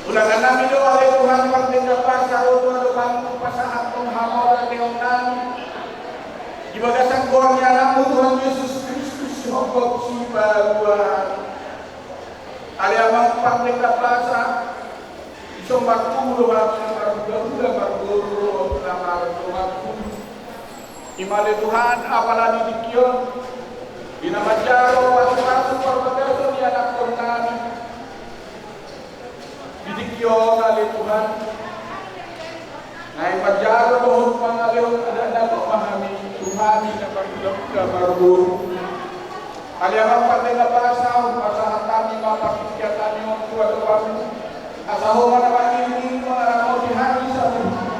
Ulangan namin doon ay Tuhan pagdindapas sa utuan Tuhan pasahan kong hamor at iyong namin. Ibagasan ko ang yaran mo Tuhan Yesus Kristus hongkot si Baluan. Aliamang pagdindapas sa isang magkulo ang marugula maruguro na maruguro. Imali Tuhan apalagi dikyon. Binamadyaro at pasok pagpagaso ni anak ko namin. Didikyon ali Tuhan. Ngayon madyaro doon pangalihon ada na pamahami. Tuhani na pagdulog ka maruguro. Aliamang pagdindapasaw pasahan kami mapakikya kami ang tuwa kami. Asaho man naman ini mga ramo di hari sa mga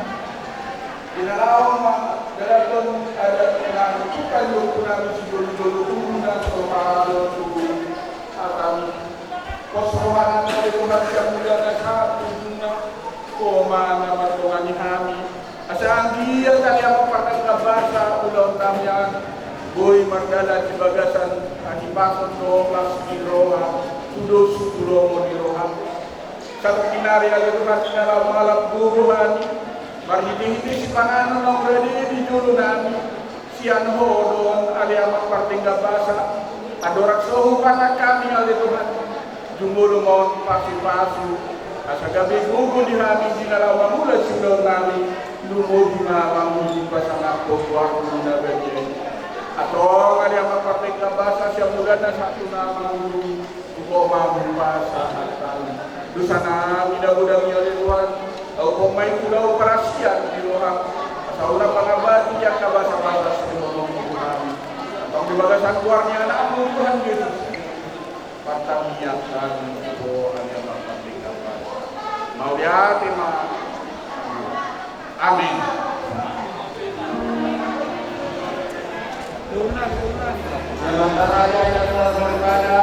ginalawang mga dalaton ada na kayo namin si dulu na sa pahalo tuloy at ang kosrohanan na itunan siya mula na sa na koma naman tungan ni Hami. Asa ang diya kanya mapagkabasa ulaw namyan boy margala di bagasan akipason do mas giroha tudo sutulo mo di roha. Sa kinari alito natin na malap buruhan marhiti-hiti si panganon ng ready di julo namin siyan ho doon aliamat partingga basa adorak sohupan na kami alituhan jumulo mo pasi-pasu asa gabi gugu di kami dinalawa mula sulo namin lumodi na mamusin pasang ako waktu na bagay atau aliamat partingga basa siya mula na satu na mamuli upo mamupasa at dosa na minagudang niya Tuhan kung may pulau perasian di luar sa una pangabati yang kabasa-basa sa tulong mo namin atau di bagasan keluarnya anak mo Tuhan Yesus patamiyakan ito ang iyong pagpapikapan mau dihati ma amin. Sementara yang telah berkata